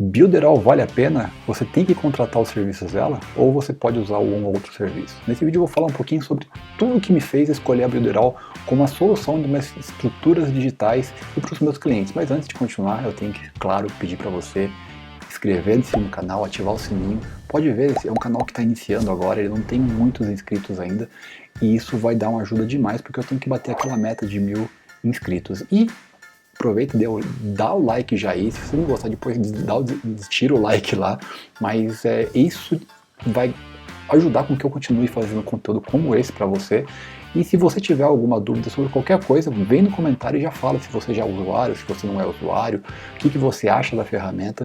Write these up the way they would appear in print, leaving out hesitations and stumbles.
Builderall vale a pena? Você tem que contratar os serviços dela? Ou você pode usar um ou outro serviço? Nesse vídeo eu vou falar um pouquinho sobre tudo que me fez escolher a Builderall como a solução de minhas estruturas digitais e para os meus clientes. Mas antes de continuar, eu tenho que, claro, pedir para você inscrever-se no canal, ativar o sininho. Pode ver, esse é um canal que está iniciando agora, ele não tem muitos inscritos ainda. E isso vai dar uma ajuda demais, porque eu tenho que bater aquela meta de 1000 inscritos. E aproveita e dá o like já aí, se você não gostar depois tira o like lá, mas isso vai ajudar com que eu continue fazendo conteúdo como esse para você. E se você tiver alguma dúvida sobre qualquer coisa, vem no comentário e já fala se você já é usuário, se você não é usuário, o que você acha da ferramenta.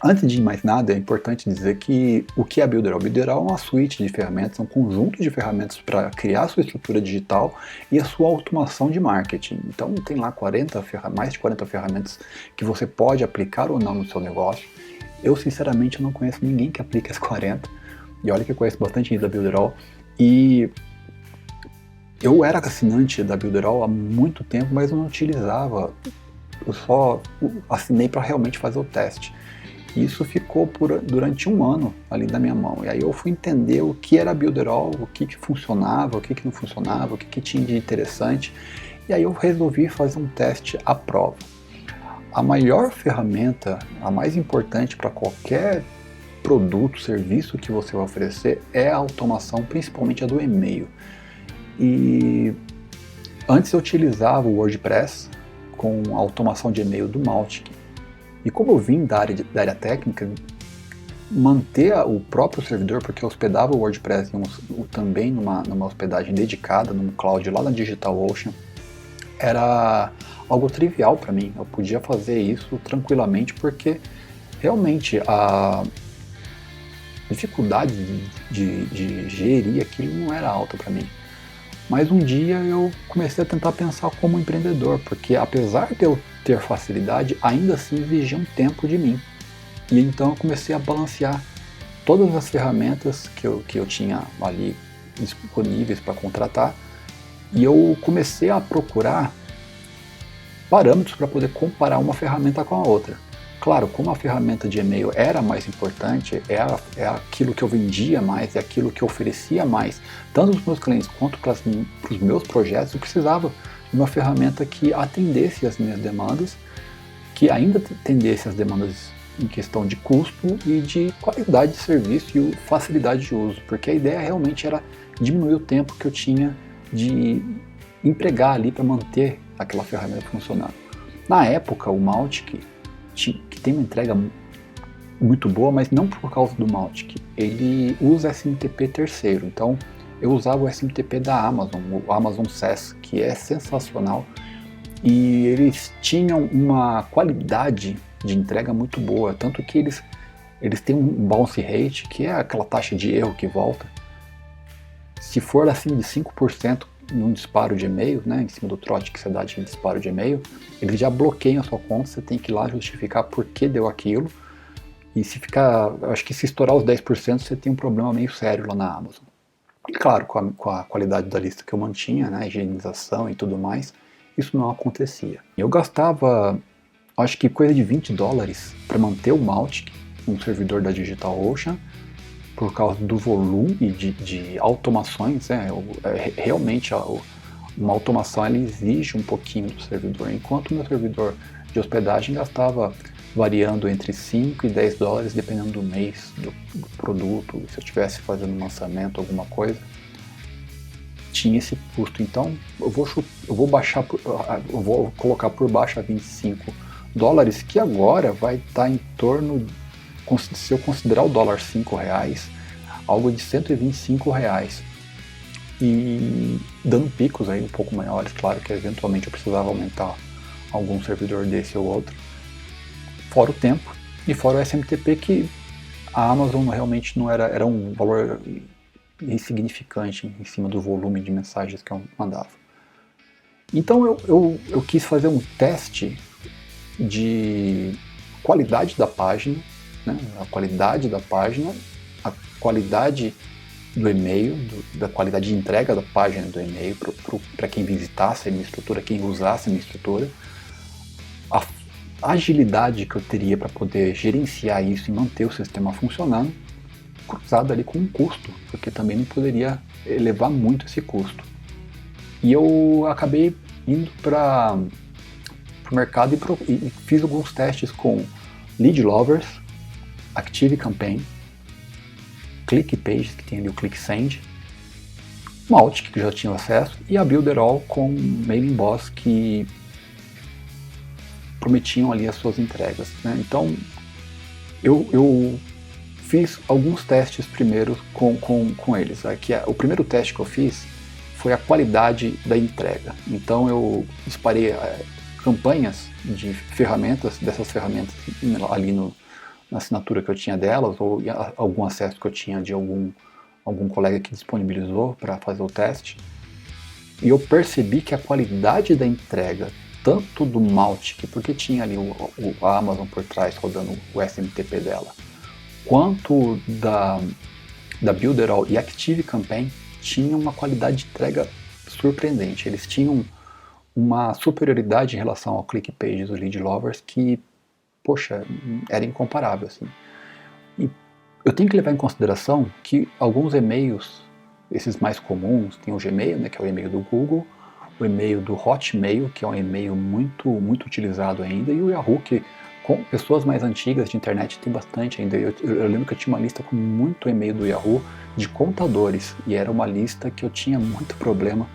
Antes de mais nada, é importante dizer que o que é a Builderall? Builderall é uma suíte de ferramentas, é um conjunto de ferramentas para criar a sua estrutura digital e a sua automação de marketing. Então tem lá mais de 40 ferramentas que você pode aplicar ou não no seu negócio. Eu sinceramente não conheço ninguém que aplique as 40, e olha que eu conheço bastante gente da Builderall, e eu era assinante da Builderall há muito tempo, mas não utilizava, eu só assinei para realmente fazer o teste. Isso ficou durante um ano ali na minha mão. E aí eu fui entender o que era Builderall, o que funcionava, o que não funcionava, o que tinha de interessante. E aí eu resolvi fazer um teste à prova. A maior ferramenta, a mais importante para qualquer produto, serviço que você vai oferecer é a automação, principalmente a do e-mail. E antes eu utilizava o WordPress com a automação de e-mail do Mautic. E como eu vim da área técnica, manter o próprio servidor, porque eu hospedava o WordPress também numa hospedagem dedicada, num cloud lá na DigitalOcean, era algo trivial para mim. Eu podia fazer isso tranquilamente, porque realmente a dificuldade de gerir aquilo não era alta para mim. Mas um dia eu comecei a tentar pensar como empreendedor, porque apesar de eu ter facilidade, ainda assim exigia um tempo de mim. E então eu comecei a balancear todas as ferramentas que eu tinha ali disponíveis para contratar, e eu comecei a procurar parâmetros para poder comparar uma ferramenta com a outra. Claro, como a ferramenta de e-mail era mais importante, é aquilo que eu vendia mais, é aquilo que eu oferecia mais, tanto para os meus clientes quanto para os meus projetos, eu precisava de uma ferramenta que atendesse às minhas demandas, que ainda atendesse às demandas em questão de custo e de qualidade de serviço e facilidade de uso, porque a ideia realmente era diminuir o tempo que eu tinha de empregar ali para manter aquela ferramenta funcionando. Na época, o Mautic, que tem uma entrega muito boa, mas não por causa do Mautic, ele usa SMTP terceiro, então eu usava o SMTP da Amazon, o Amazon SaaS, que é sensacional, e eles tinham uma qualidade de entrega muito boa, tanto que eles têm um bounce rate, que é aquela taxa de erro que volta. Se for assim de 5% num disparo de e-mail, né, em cima do trote que você dá de disparo de e-mail, eles já bloqueiam a sua conta, você tem que ir lá justificar por que deu aquilo, e se ficar, acho que se estourar os 10%, você tem um problema meio sério lá na Amazon. E claro, com a qualidade da lista que eu mantinha, né, higienização e tudo mais, isso não acontecia. Eu gastava, acho que coisa de $20 para manter o Mautic, um servidor da DigitalOcean, por causa do volume de automações, realmente uma automação ela exige um pouquinho do servidor, enquanto o meu servidor de hospedagem gastava variando entre 5 e $10, dependendo do mês, do produto. Se eu estivesse fazendo um lançamento, alguma coisa, tinha esse custo. Então eu vou colocar por baixo a $25, que agora vai estar em torno, se eu considerar o dólar R$5, algo de R$125, e dando picos aí um pouco maiores. Claro que eventualmente eu precisava aumentar algum servidor desse ou outro, fora o tempo e fora o SMTP, que a Amazon realmente não era um valor insignificante em cima do volume de mensagens que eu mandava. Então eu quis fazer um teste de qualidade da página, né, a qualidade do e-mail, da qualidade de entrega da página do e-mail para quem visitasse a minha estrutura, quem usasse a minha estrutura, a agilidade que eu teria para poder gerenciar isso e manter o sistema funcionando, cruzado ali com um custo, porque também não poderia elevar muito esse custo. E eu acabei indo para o mercado e fiz alguns testes com Lead Lovers, ActiveCampaign, ClickPages, que tem ali o ClickSend, Mautic, que já tinha acesso, e a Builderall com MailingBoss, que prometiam ali as suas entregas, né? Então eu fiz alguns testes primeiro com eles. Aqui, o primeiro teste que eu fiz foi a qualidade da entrega. Então eu disparei campanhas de ferramentas, dessas ferramentas ali na assinatura que eu tinha delas, ou algum acesso que eu tinha de algum colega que disponibilizou para fazer o teste. E eu percebi que a qualidade da entrega, tanto do Mautic, porque tinha ali a Amazon por trás rodando o SMTP dela, quanto da Builderall e ActiveCampaign, tinha uma qualidade de entrega surpreendente. Eles tinham uma superioridade em relação ao ClickPages, os Lead Lovers, que, poxa, era incomparável, assim. E eu tenho que levar em consideração que alguns e-mails, esses mais comuns, tem o Gmail, né, que é o e-mail do Google, o e-mail do Hotmail, que é um e-mail muito utilizado ainda, e o Yahoo, que com pessoas mais antigas de internet tem bastante ainda. Eu lembro que eu tinha uma lista com muito e-mail do Yahoo de contadores, e era uma lista que eu tinha muito problema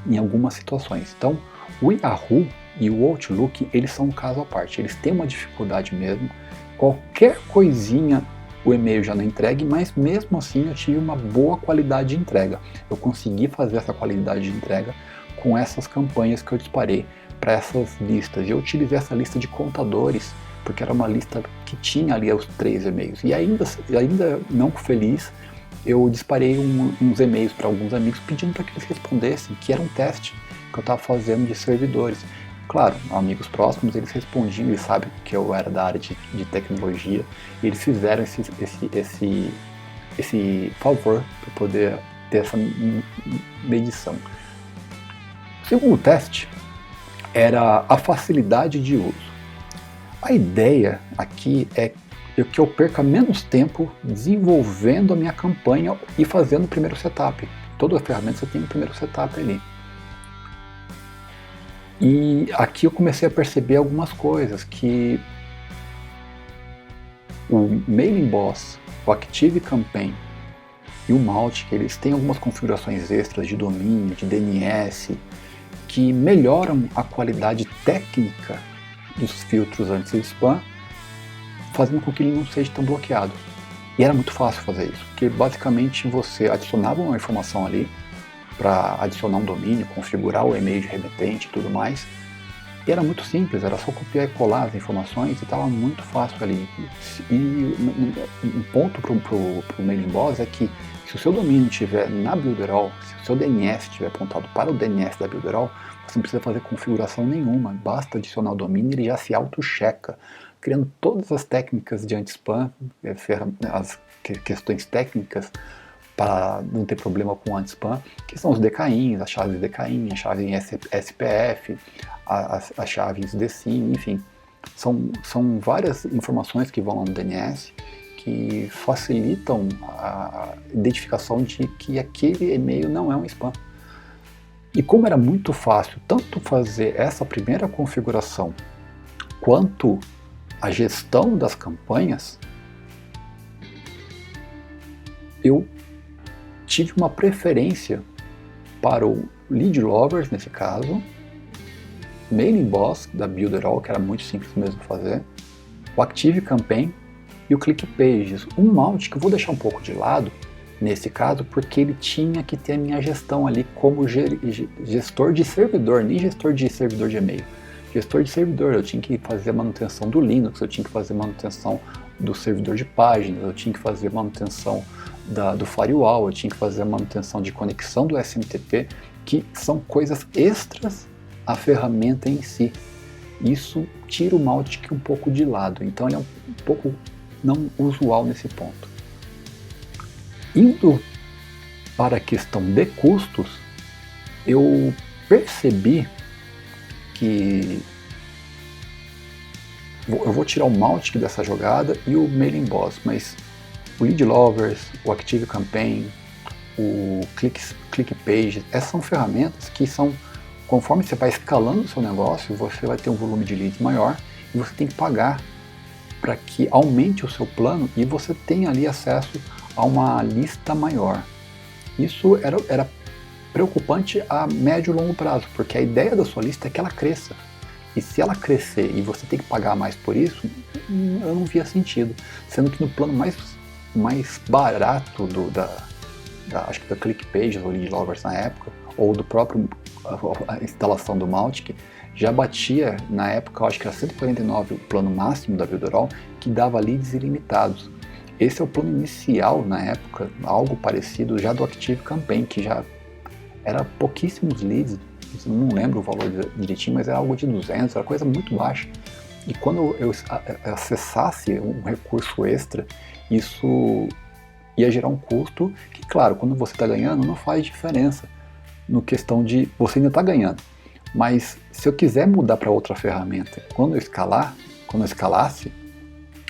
em algumas situações. Então, o Yahoo e o Outlook, eles são um caso à parte, eles têm uma dificuldade mesmo. Qualquer coisinha o e-mail já não entregue, mas mesmo assim eu tive uma boa qualidade de entrega. Eu consegui fazer essa qualidade de entrega com essas campanhas que eu disparei para essas listas. E eu utilizei essa lista de contadores, porque era uma lista que tinha ali os 3 e-mails. E ainda não feliz, eu disparei uns e-mails para alguns amigos pedindo para que eles respondessem, que era um teste que eu estava fazendo de servidores. Claro, amigos próximos, eles respondiam, eles sabem que eu era da área de tecnologia, e eles fizeram esse favor para poder ter essa medição. O segundo teste era a facilidade de uso. A ideia aqui é que eu perca menos tempo desenvolvendo a minha campanha e fazendo o primeiro setup. Toda a ferramenta você tem o primeiro setup ali. E aqui eu comecei a perceber algumas coisas, que o MailingBoss, o ActiveCampaign e o Mautic, eles têm algumas configurações extras de domínio, de DNS, que melhoram a qualidade técnica dos filtros anti-spam, fazendo com que ele não seja tão bloqueado. E era muito fácil fazer isso, porque basicamente você adicionava uma informação ali, para adicionar um domínio, configurar o e-mail de remetente e tudo mais. E era muito simples, era só copiar e colar as informações e estava muito fácil ali. E um ponto para o MailingBoss é que se o seu domínio estiver na Builderall, se o seu DNS estiver apontado para o DNS da Builderall, você não precisa fazer configuração nenhuma, basta adicionar o domínio e ele já se auto-checa, criando todas as técnicas de anti-spam, as questões técnicas, para não ter problema com o anti-spam, que são os DKIs, as chaves DKIN, a chave SPF, as chaves DSIM, enfim. São várias informações que vão lá no DNS que facilitam a identificação de que aquele e-mail não é um spam. E como era muito fácil tanto fazer essa primeira configuração quanto a gestão das campanhas, eu tive uma preferência para o Lead Lovers, nesse caso, MailingBoss da Builderall, que era muito simples mesmo fazer, o ActiveCampaign e o ClickPages. O Mautic que eu vou deixar um pouco de lado, nesse caso, porque ele tinha que ter a minha gestão ali como gestor de servidor, nem gestor de servidor de e-mail. Gestor de servidor, eu tinha que fazer a manutenção do Linux, eu tinha que fazer manutenção do servidor de páginas, eu tinha que fazer manutenção do firewall, eu tinha que fazer a manutenção de conexão do SMTP, que são coisas extras à ferramenta em si. Isso tira o Mautic um pouco de lado, então ele é um pouco não usual nesse ponto. Indo para a questão de custos, eu percebi que eu vou tirar o Mautic dessa jogada e o Mailing Boss, mas o Lead Lovers, o Active Campaign, o ClickPage, essas são ferramentas que são, conforme você vai escalando o seu negócio, você vai ter um volume de leads maior e você tem que pagar para que aumente o seu plano e você tenha ali acesso a uma lista maior. Isso era preocupante a médio e longo prazo, porque a ideia da sua lista é que ela cresça. E se ela crescer e você tem que pagar mais por isso, eu não via sentido. Sendo que no plano mais barato acho que da ClickPage ou Lead Lovers na época, ou do próprio a instalação do Mautic, já batia, na época, eu acho que era 149 o plano máximo da Builderall, que dava leads ilimitados. Esse é o plano inicial, na época, algo parecido já do Active Campaign, que já era pouquíssimos leads, não lembro o valor direitinho, mas era algo de 200, era coisa muito baixa. E quando eu acessasse um recurso extra, isso ia gerar um custo que, claro, quando você está ganhando, não faz diferença no questão de você ainda está ganhando. Mas se eu quiser mudar para outra ferramenta, quando eu escalasse,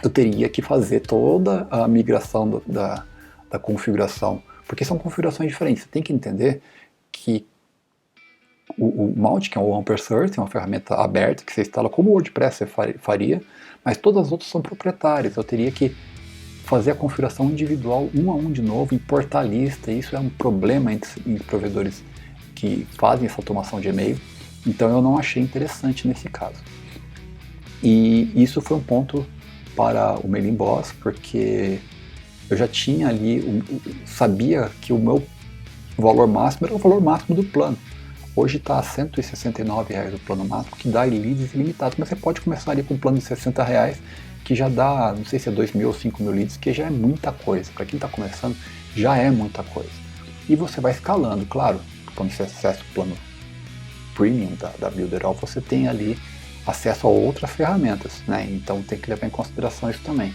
eu teria que fazer toda a migração da configuração, porque são configurações diferentes. Você tem que entender que o Mautic, que é o One Per Source, é uma ferramenta aberta que você instala como o WordPress você faria, mas todas as outras são proprietárias. Eu teria que fazer a configuração individual um a um de novo, importar a lista. Isso é um problema entre provedores que fazem essa automação de e-mail, então eu não achei interessante nesse caso. E isso foi um ponto para o Mailing Boss, porque eu já tinha ali, sabia que o meu valor máximo era o valor máximo do plano. Hoje está a R$169 o plano máximo, que dá leads ilimitados, mas você pode começar ali com um plano de R$60, que já dá, não sei se é 2.000 ou 5.000 leads, que já é muita coisa. Para quem está começando, já é muita coisa. E você vai escalando, claro, quando você acessa o plano Premium da Builderall, você tem ali acesso a outras ferramentas, né? Então tem que levar em consideração isso também.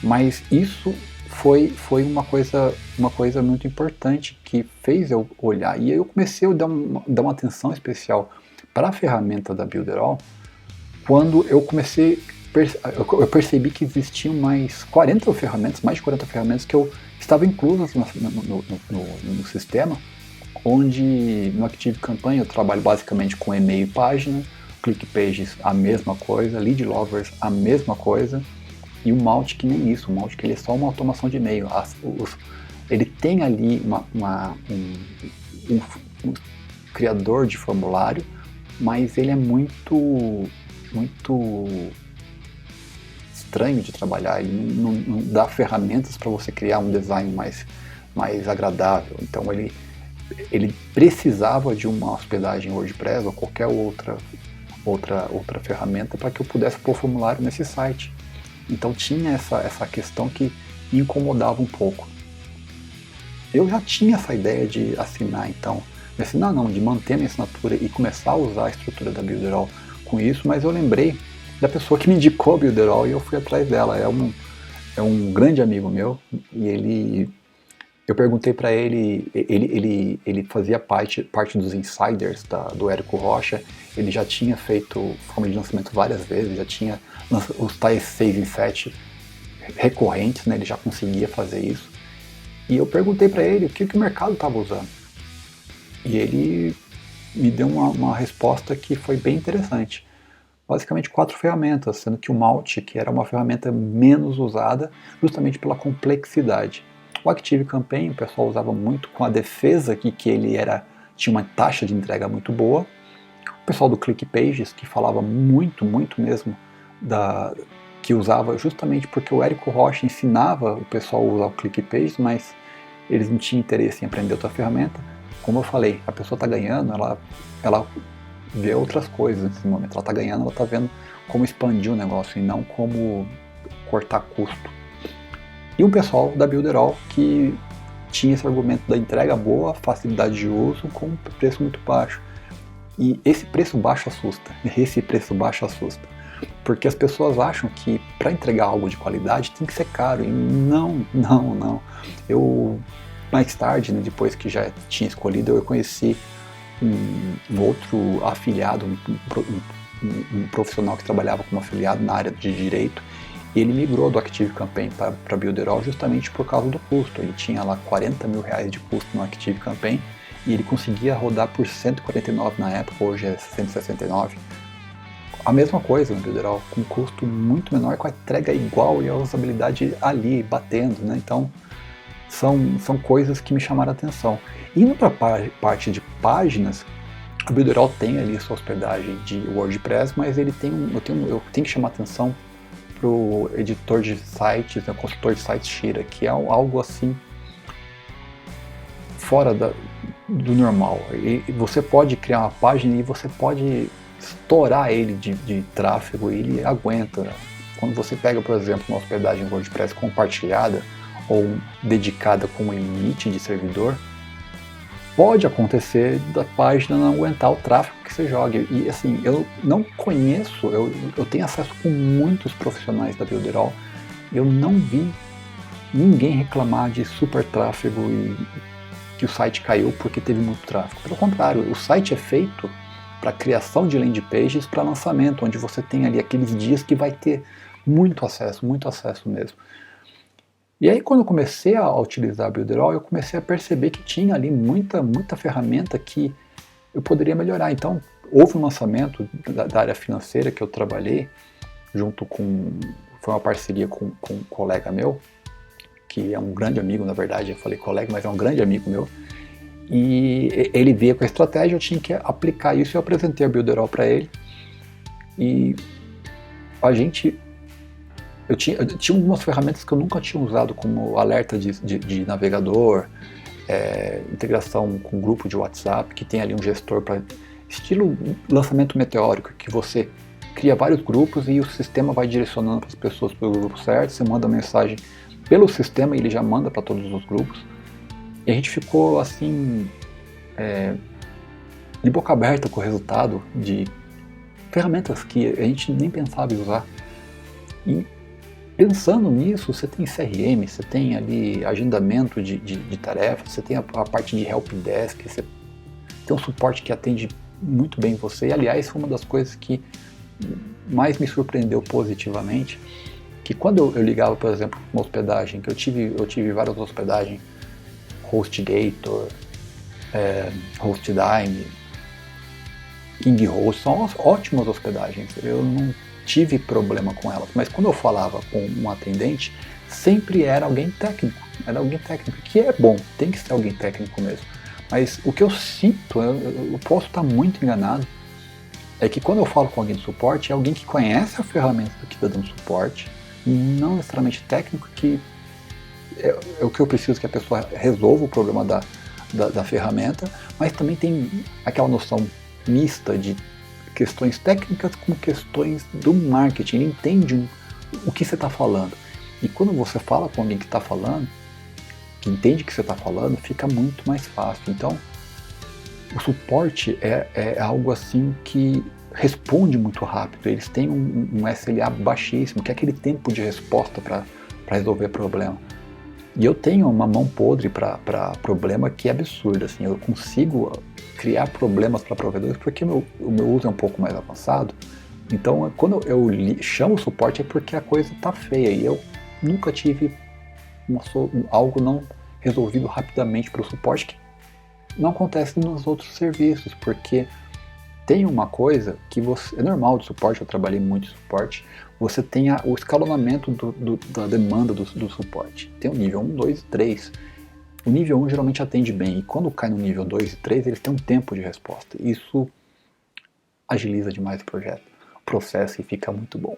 Mas isso foi uma coisa muito importante que fez eu olhar, e aí eu comecei a dar uma atenção especial para a ferramenta da Builderall quando eu percebi que existiam mais de 40 ferramentas que eu estava inclusas no sistema, onde no Active Campaign eu trabalho basicamente com e-mail e página, ClickPages a mesma coisa, Lead Lovers a mesma coisa, e o Mautic nem isso. O Mautic ele é só uma automação de e-mail. Ele tem ali um criador de formulário, mas ele é muito estranho de trabalhar. Ele não dá ferramentas para você criar um design mais agradável. Então ele precisava de uma hospedagem WordPress ou qualquer outra ferramenta para que eu pudesse pôr formulário nesse site. Então tinha essa questão que me incomodava um pouco. Eu já tinha essa ideia de assinar, então, de manter minha assinatura e começar a usar a estrutura da Builderall com isso, mas eu lembrei da pessoa que me indicou a Builderall e eu fui atrás dela. É um grande amigo meu, e eu perguntei para ele fazia parte dos insiders do Érico Rocha. Ele já tinha feito forma de lançamento várias vezes, já tinha os tais 6 e 7 recorrentes, né? Ele já conseguia fazer isso. E eu perguntei para ele o que o mercado estava usando. E ele me deu uma resposta que foi bem interessante. Basicamente 4 ferramentas, sendo que o Mautic era uma ferramenta menos usada justamente pela complexidade. O Active Campaign o pessoal usava muito com a defesa que ele tinha uma taxa de entrega muito boa. O pessoal do ClickPages, que falava muito mesmo, que usava justamente porque o Érico Rocha ensinava o pessoal a usar o ClickPages, mas eles não tinham interesse em aprender outra ferramenta. Como eu falei, a pessoa está ganhando, ela vê outras coisas nesse momento. Ela está ganhando, ela está vendo como expandir o negócio e não como cortar custo. E o pessoal da Builderall que tinha esse argumento da entrega boa, facilidade de uso com um preço muito baixo. E esse preço baixo assusta. Porque as pessoas acham que para entregar algo de qualidade tem que ser caro, e não, não, não. Eu, mais tarde, né, depois que já tinha escolhido, eu conheci um outro afiliado, um profissional que trabalhava como afiliado na área de direito, e ele migrou do ActiveCampaign para Builderall justamente por causa do custo. Ele tinha lá 40 mil reais de custo no ActiveCampaign e ele conseguia rodar por 149 na época, hoje é 169. A mesma coisa no Builderall, com um custo muito menor, com a entrega igual e a usabilidade ali, batendo, né? Então, são coisas que me chamaram a atenção. Indo para a parte de páginas, a Builderall tem ali sua hospedagem de WordPress, mas ele tem eu tenho que chamar a atenção para o editor de sites, né, consultor de sites Shira, que é algo assim fora do normal. E você pode criar uma página e você pode estourar ele de tráfego e ele aguenta. Quando você pega, por exemplo, uma hospedagem WordPress compartilhada ou dedicada com um limite de servidor, pode acontecer da página não aguentar o tráfego que você joga. E assim, eu não conheço, eu tenho acesso com muitos profissionais da Builderall, eu não vi ninguém reclamar de super tráfego e que o site caiu porque teve muito tráfego. Pelo contrário, o site é feito para criação de landing pages para lançamento, onde você tem ali aqueles dias que vai ter muito acesso mesmo. E aí quando eu comecei a utilizar a Builderall, eu comecei a perceber que tinha ali muita ferramenta que eu poderia melhorar. Então houve um lançamento da área financeira que eu trabalhei, foi uma parceria com um colega meu, que é um grande amigo, na verdade, eu falei colega, mas é um grande amigo meu, e ele veio com a estratégia, eu tinha que aplicar isso, e eu apresentei a Builderall para ele, e eu tinha algumas ferramentas que eu nunca tinha usado, como alerta de navegador, integração com grupo de WhatsApp, que tem ali um gestor para estilo lançamento meteórico, que você cria vários grupos e o sistema vai direcionando para as pessoas pelo grupo certo, você manda mensagem pelo sistema e ele já manda para todos os grupos. E a gente ficou assim, de boca aberta com o resultado de ferramentas que a gente nem pensava em usar. E pensando nisso, você tem CRM, você tem ali agendamento de tarefas, você tem a parte de helpdesk, você tem um suporte que atende muito bem você. E aliás, foi uma das coisas que mais me surpreendeu positivamente, que quando eu ligava, por exemplo, uma hospedagem, que eu tive várias hospedagens, HostGator, HostDime, KingHost, são ótimas hospedagens, eu não tive problema com elas, mas quando eu falava com um atendente, sempre era alguém técnico, que é bom, tem que ser alguém técnico mesmo, mas o que eu sinto, eu posso estar muito enganado, é que quando eu falo com alguém de suporte, é alguém que conhece a ferramenta que está dando suporte, não necessariamente técnico, que é o que eu preciso que a pessoa resolva o problema da ferramenta, mas também tem aquela noção mista de questões técnicas com questões do marketing. Ele entende o que você está falando. E quando você fala com alguém que está falando, que entende o que você está falando, fica muito mais fácil. Então, o suporte é algo assim que responde muito rápido. Eles têm um SLA baixíssimo, que é aquele tempo de resposta para resolver problema. E eu tenho uma mão podre para problema que é absurdo. Assim, eu consigo criar problemas para provedores porque o meu uso é um pouco mais avançado. Então, quando eu chamo o suporte é porque a coisa está feia. E eu nunca tive algo não resolvido rapidamente para o suporte, que não acontece nos outros serviços, porque tem uma coisa que é normal do suporte, eu trabalhei muito em suporte, você tem o escalonamento da demanda do suporte. Tem o nível 1, 2 e 3. O nível 1 geralmente atende bem, e quando cai no nível 2 e 3, eles têm um tempo de resposta. Isso agiliza demais o processo e fica muito bom.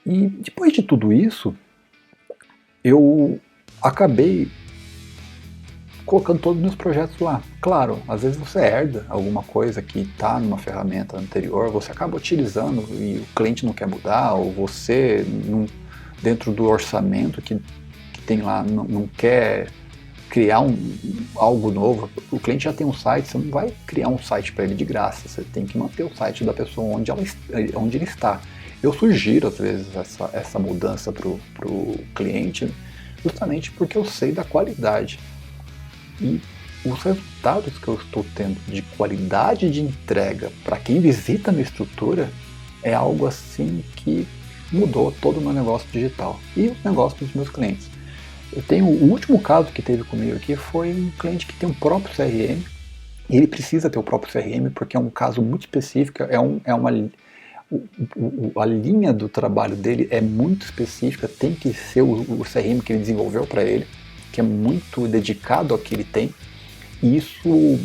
E depois de tudo isso, eu acabei colocando todos os meus projetos lá. Claro, às vezes você herda alguma coisa que está numa ferramenta anterior, você acaba utilizando e o cliente não quer mudar, ou você, dentro do orçamento que tem lá, não quer criar algo novo. O cliente já tem um site, você não vai criar um site para ele de graça, você tem que manter o site da pessoa onde ele está. Eu sugiro, às vezes, essa mudança para o cliente, justamente porque eu sei da qualidade. E os resultados que eu estou tendo de qualidade de entrega para quem visita a minha estrutura é algo assim que mudou todo o meu negócio digital e os negócios dos meus clientes. Eu tenho o último caso que teve comigo aqui foi um cliente que tem um próprio CRM e ele precisa ter o próprio CRM porque é um caso muito específico, a linha do trabalho dele é muito específica, tem que ser o CRM que ele desenvolveu para ele, que é muito dedicado ao que ele tem, e isso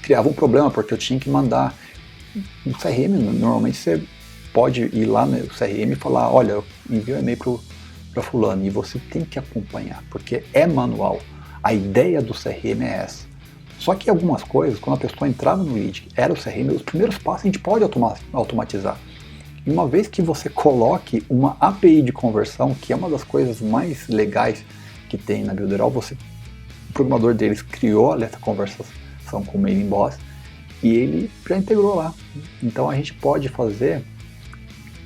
criava um problema, porque eu tinha que mandar um CRM, normalmente você pode ir lá no CRM e falar, olha, eu envio um e-mail para fulano, e você tem que acompanhar, porque é manual. A ideia do CRM é essa. Só que algumas coisas, quando a pessoa entrava no lead, era o CRM, os primeiros passos a gente pode automatizar. E uma vez que você coloque uma API de conversão, que é uma das coisas mais legais que tem na Builderall, o programador deles criou essa conversação com o Mailing Boss e ele já integrou lá. Então a gente pode fazer,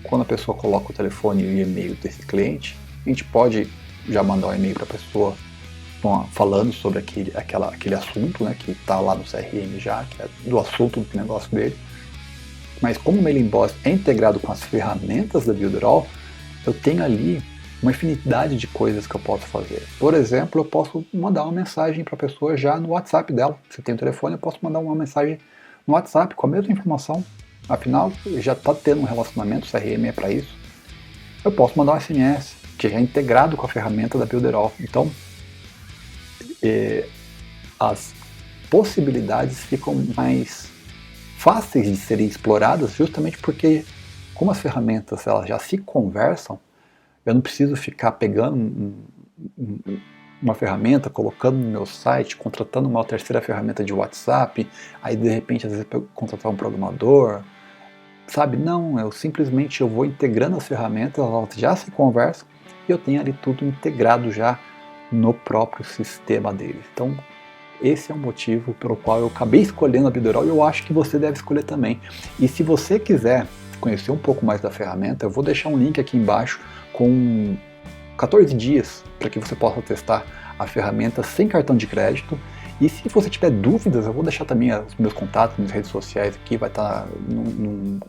quando a pessoa coloca o telefone e o e-mail desse cliente, a gente pode já mandar um e-mail para a pessoa falando sobre aquele assunto, né, que está lá no CRM já, que é do assunto do negócio dele. Mas como o Mailing Boss é integrado com as ferramentas da Builderall, eu tenho ali uma infinidade de coisas que eu posso fazer. Por exemplo, eu posso mandar uma mensagem para a pessoa já no WhatsApp dela. Se tem um telefone, eu posso mandar uma mensagem no WhatsApp com a mesma informação. Afinal, já está tendo um relacionamento, o CRM é para isso. Eu posso mandar um SMS, que já é integrado com a ferramenta da Builderall. Então, as possibilidades ficam mais fáceis de serem exploradas justamente porque, como as ferramentas elas já se conversam, eu não preciso ficar pegando uma ferramenta, colocando no meu site, contratando uma terceira ferramenta de WhatsApp, aí de repente às vezes contratar um programador, sabe? Não, eu simplesmente vou integrando as ferramentas, elas já se conversam e eu tenho ali tudo integrado já no próprio sistema deles. Então, esse é o motivo pelo qual eu acabei escolhendo a Builderall e eu acho que você deve escolher também. E se você quiser conhecer um pouco mais da ferramenta, eu vou deixar um link aqui embaixo com 14 dias para que você possa testar a ferramenta sem cartão de crédito. E se você tiver dúvidas, eu vou deixar também os meus contatos nas redes sociais aqui, vai estar num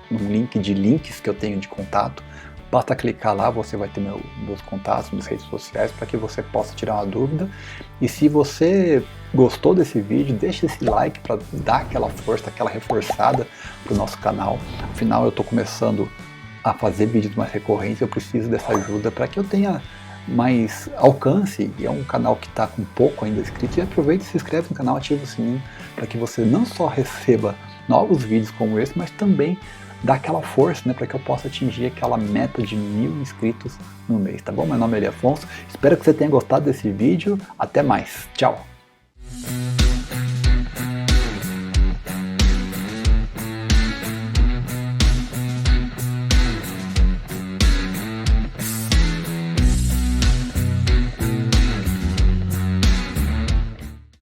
link de links que eu tenho de contato. Basta clicar lá, você vai ter meus contatos nas redes sociais para que você possa tirar uma dúvida. E se você gostou desse vídeo, deixa esse like para dar aquela força, aquela reforçada para o nosso canal. Afinal, eu estou começando a fazer vídeos mais recorrentes, eu preciso dessa ajuda para que eu tenha mais alcance, e é um canal que está com pouco ainda inscrito. E aproveita e se inscreve no canal, ativa o sininho para que você não só receba novos vídeos como esse, mas também dá aquela força, né, para que eu possa atingir aquela meta de 1000 inscritos no mês, tá bom? Meu nome é Eli Afonso, espero que você tenha gostado desse vídeo, até mais, tchau!